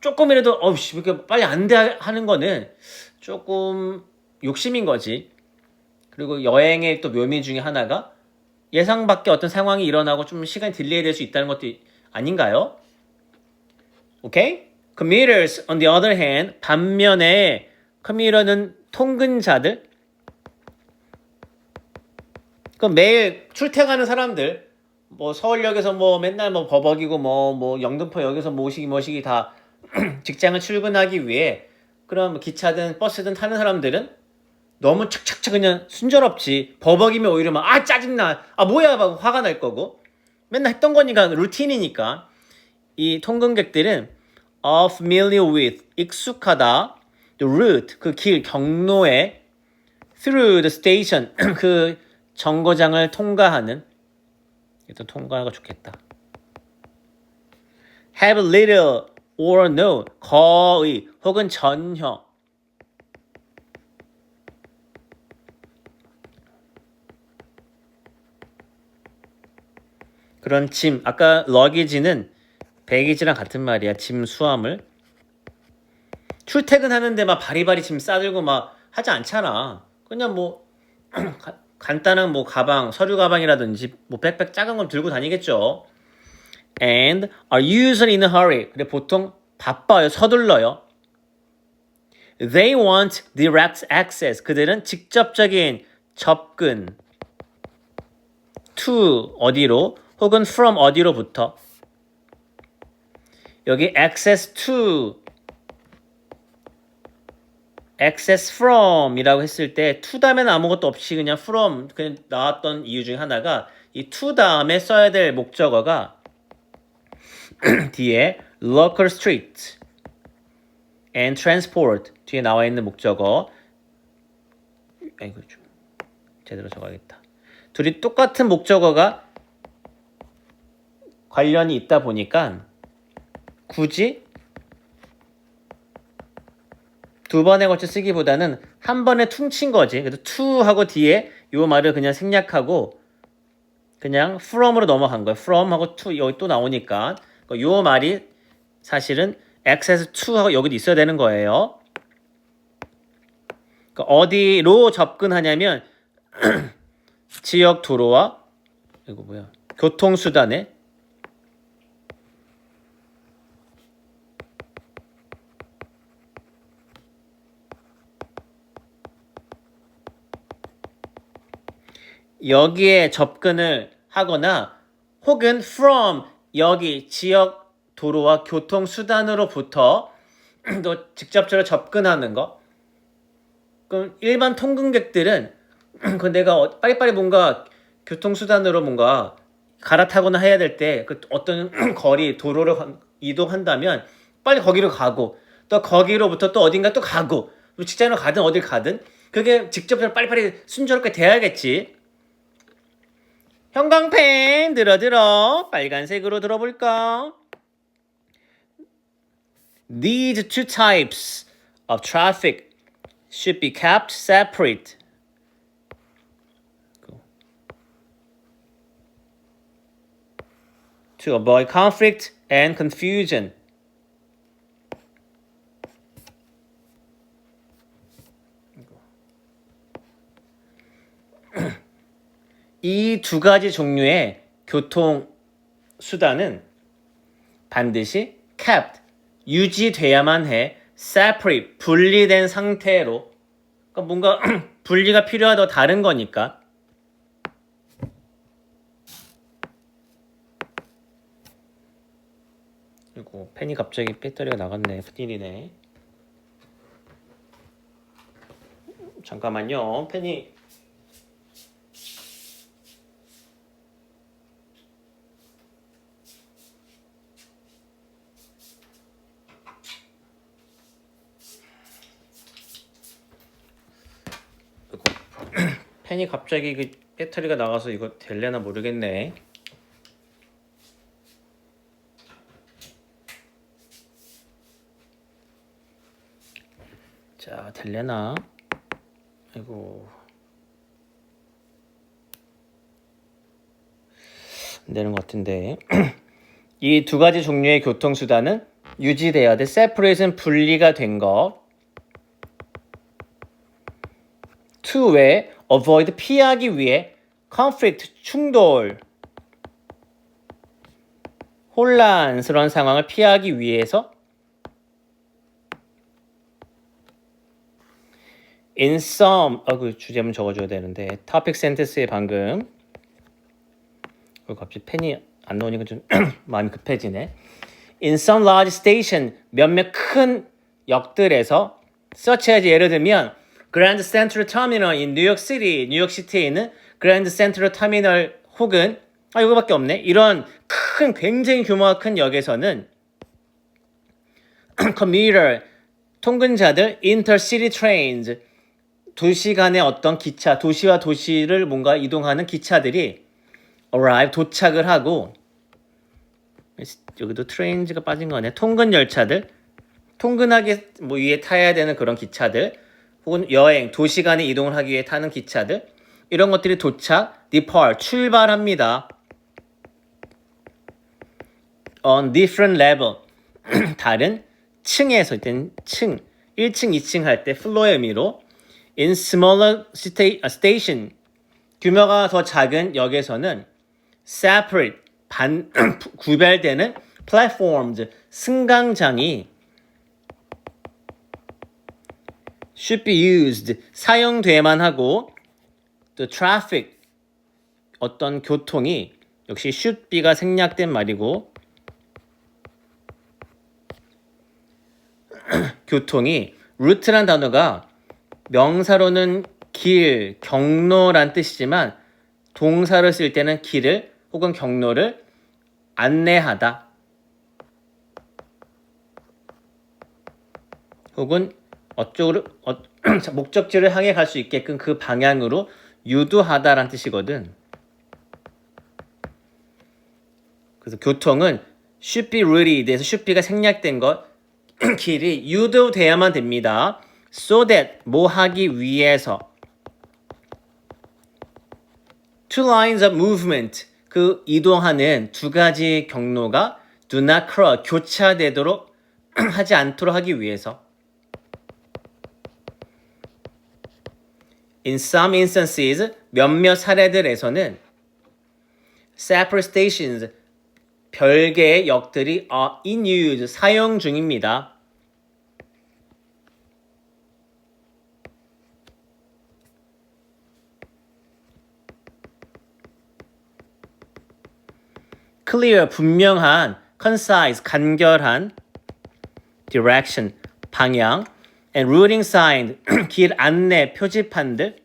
조금이라도 이렇게 빨리 안 돼 하는 거는 조금 욕심인 거지. 그리고 여행의 또 묘미 중에 하나가 예상 밖의 어떤 상황이 일어나고 좀 시간이 딜레이 될 수 있다는 것도 아닌가요? 오케이? commuters on the other hand, 반면에 commuter는 통근자들, 그 매일 출퇴근하는 사람들, 뭐 서울역에서 뭐 맨날 뭐 버벅이고 뭐 영등포역에서 모시기 다 직장을 출근하기 위해 그럼 기차든 버스든 타는 사람들은 너무 착착착 그냥 순조롭지. 버벅이면 오히려 막 짜증나, 뭐야 막 화가 날 거고, 맨날 했던 거니까 루틴이니까. 이 통근객들은 familiar with, 익숙하다, the route, 그 길, 경로에, through the station, 그 정거장을 통과하는. 일단 통과가 좋겠다. have little or no, 거의 혹은 전혀. 그런 짐, 아까 러기지는 배기지랑 같은 말이야. 짐 수함을. 출퇴근하는데 막 바리바리 짐 싸들고 막 하지 않잖아. 그냥 뭐 간단한 뭐 가방, 서류 가방이라든지 뭐 백팩 작은 건 들고 다니겠죠. And are usually in a hurry. 그래 보통 바빠요. 서둘러요. They want direct access. 그들은 직접적인 접근. to 어디로 혹은 from 어디로부터. 여기 access to, access from 이라고 했을 때 to 다음에는 아무것도 없이 그냥 from 그냥 나왔던 이유 중에 하나가 이 to 다음에 써야 될 목적어가 뒤에 local street and transport 뒤에 나와 있는 목적어. 이거 좀 제대로 적어야겠다. 둘이 똑같은 목적어가 관련이 있다 보니까 굳이 두 번에 걸쳐 쓰기보다는 한 번에 퉁친 거지. 그래서 to 하고 뒤에 요 말을 그냥 생략하고 그냥 from으로 넘어간 거예요. from 하고 to 여기 또 나오니까 요 말이 사실은 access to 하고 여기도 있어야 되는 거예요. 그러니까 어디로 접근하냐면 지역 도로와 이거 뭐야? 교통수단에 여기에 접근을 하거나 혹은 from 여기 지역 도로와 교통수단으로부터 또 직접적으로 접근하는 거. 그럼 일반 통근객들은 그 내가 빨리빨리 뭔가 교통수단으로 뭔가 갈아타거나 해야 될 때 그 어떤 거리 도로를 이동한다면 빨리 거기로 가고 또 거기로부터 또 어딘가 또 가고 직장으로 가든 어딜 가든 그게 직접적으로 빨리빨리 순조롭게 돼야겠지. 형광펜 들어 빨간색으로 들어볼까? These two types of traffic should be kept separate. To avoid conflict and confusion. 이 두 가지 종류의 교통 수단은 반드시 kept, 유지돼야만 해. separate, 분리된 상태로. 그러니까 뭔가 분리가 필요하다 다른 거니까. 그리고 펜이 갑자기 배터리가 나갔네. 큰일이네. 잠깐만요. 펜이 펜이 갑자기 그 배터리가 나가서 이거 될래나 모르겠네. 자, 될래나? 아이고. 안 되는 것 같은데. 이 두 가지 종류의 교통수단은 유지돼야 돼. separate은 분리가 된 것. to 왜 avoid 피하기 위해 conflict 충돌 혼란스러운 상황을 피하기 위해서 in some 그 주제문 적어줘야 되는데 topic sentence에 방금 갑자기 펜이 안 나오니까 좀 마음이 급해지네. In some large station 몇몇 큰 역들에서 such as 예를 들면 Grand Central Terminal in New York City, 뉴욕시티에 있는 Grand Central Terminal 혹은 이거밖에 없네. 이런 큰 굉장히 규모가 큰 역에서는 commuter 통근자들 intercity trains 도시 간의 어떤 기차, 도시와 도시를 뭔가 이동하는 기차들이 arrive 도착을 하고 여기도 트레인즈가 빠진 거네. 통근 열차들 통근하게 뭐 위에 타야 되는 그런 기차들 혹은 여행, 도시 간에 이동을 하기 위해 타는 기차들 이런 것들이 도착, depart, 출발합니다. on different level 다른 층에서 일단 층 1층, 2층 할 때 플로어의 의미로 in smaller station 규모가 더 작은 역에서는 separate 구별되는 platforms 승강장이 should be used 사용돼야만 하고 the traffic 어떤 교통이 역시 should be가 생략된 말이고 교통이 route란 단어가 명사로는 길, 경로란 뜻이지만 동사를 쓸 때는 길을 혹은 경로를 안내하다 혹은 어쪽으로 목적지를 향해 갈 수 있게끔 그 방향으로 유도하다라는 뜻이거든. 그래서 교통은 should be ready 돼서 should be가 생략된 것 길이 유도돼야만 됩니다. so that 뭐 하기 위해서 two lines of movement 그 이동하는 두 가지 경로가 do not cross 교차되도록 하지 않도록 하기 위해서 In some instances, 몇몇 사례들에서는 separate stations, 별개의 역들이 are in use, 사용 중입니다. clear, 분명한, concise, 간결한, direction, 방향, and routing sign, 길 안내 표지판들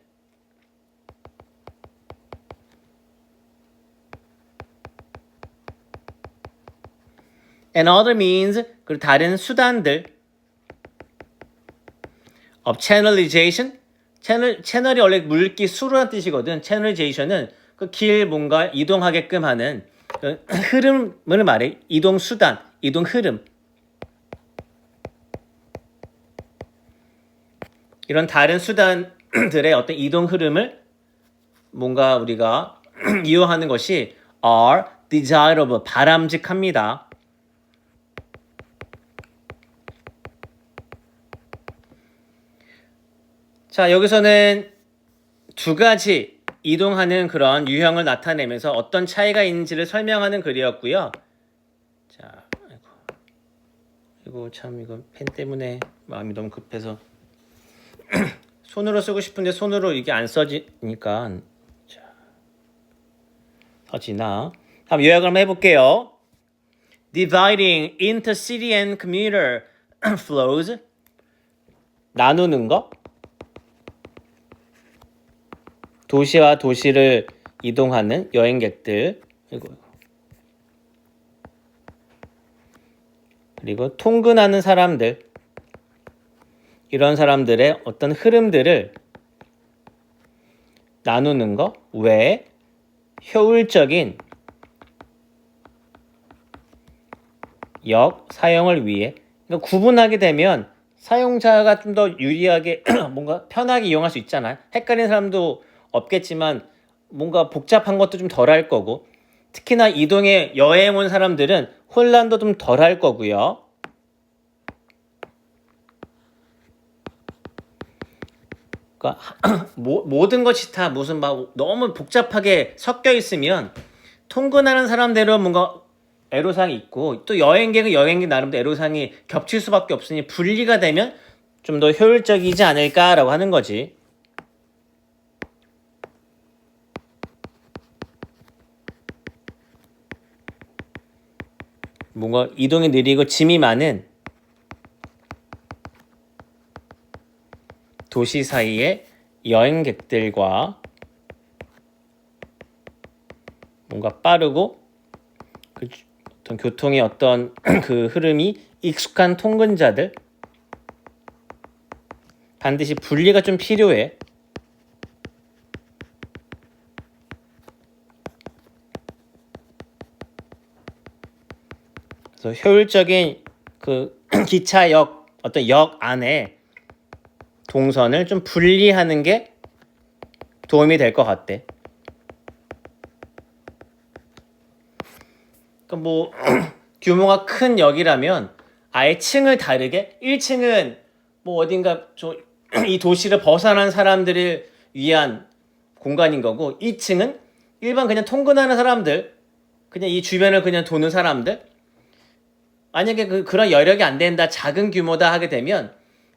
and other means, 그리고 다른 수단들 of channelization, 채널이 원래 물기 수로란 뜻이거든. channelization은 그 길 뭔가 이동하게끔 하는 흐름을 말해. 이동 수단, 이동 흐름. 이런 다른 수단들의 어떤 이동 흐름을 뭔가 우리가 이용하는 것이 are desirable, 바람직합니다. 자, 여기서는 두 가지 이동하는 그런 유형을 나타내면서 어떤 차이가 있는지를 설명하는 글이었고요. 자, 이거 참 이거 펜 때문에 마음이 너무 급해서 손으로 쓰고 싶은데 손으로 이게 안 써지니까 자, 써지나? 다음 요약을 한번 해볼게요. Dividing intercity and commuter flows 나누는 거 도시와 도시를 이동하는 여행객들 그리고 통근하는 사람들 이런 사람들의 어떤 흐름들을 나누는 거 왜 효율적인 역 사용을 위해 그러니까 구분하게 되면 사용자가 좀 더 유리하게 뭔가 편하게 이용할 수 있잖아요. 헷갈리는 사람도 없겠지만 뭔가 복잡한 것도 좀 덜 할 거고 특히나 이동에 여행 온 사람들은 혼란도 좀 덜 할 거고요. 그러니까 모든 것이 다 무슨 막 너무 복잡하게 섞여 있으면 통근하는 사람대로 뭔가 애로사항이 있고 또 여행객은 여행객 나름대로 애로사항이 겹칠 수밖에 없으니 분리가 되면 좀 더 효율적이지 않을까라고 하는 거지. 뭔가 이동이 느리고 짐이 많은 도시 사이의 여행객들과 뭔가 빠르고 어떤 교통의 어떤 그 흐름이 익숙한 통근자들 반드시 분리가 좀 필요해. 그래서 효율적인 그 기차역 어떤 역 안에 동선을 좀 분리하는 게 도움이 될 것 같대. 그러니까 뭐 규모가 큰 역이라면 아예 층을 다르게 1층은 뭐 어딘가 이 도시를 벗어난 사람들을 위한 공간인 거고 2층은 일반 그냥 통근하는 사람들 그냥 이 주변을 그냥 도는 사람들 만약에 그런 여력이 안 된다 작은 규모다 하게 되면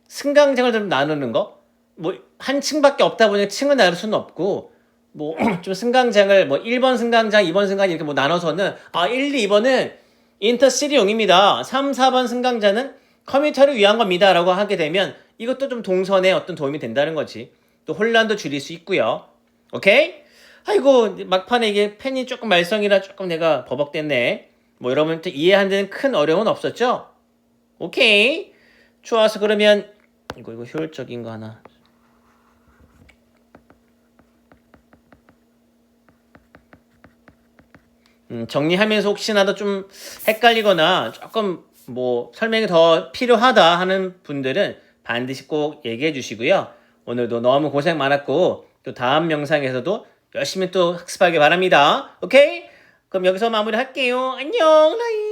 승강장을 좀 나누는 거 뭐 한 층밖에 없다 보니 층을 나눌 수는 없고 뭐 좀 승강장을 뭐 1번 승강장 2번 승강장 이렇게 뭐 나눠서는 1, 2, 2번은 인터시티용입니다. 3, 4번 승강장은 커뮤터를 위한 겁니다 라고 하게 되면 이것도 좀 동선에 어떤 도움이 된다는 거지. 또 혼란도 줄일 수 있고요. 오케이? 아이고 막판에 이게 펜이 조금 말썽이라 조금 내가 버벅댔네. 뭐 여러분한테 이해하는 데는 큰 어려움은 없었죠? 오케이. 좋아서 그러면 이거 효율적인 거 하나. 정리하면서 혹시나도 좀 헷갈리거나 조금 뭐 설명이 더 필요하다 하는 분들은 반드시 꼭 얘기해 주시고요. 오늘도 너무 고생 많았고 또 다음 영상에서도 열심히 또 학습하길 바랍니다. 오케이? 그럼 여기서 마무리할게요. 안녕 라이.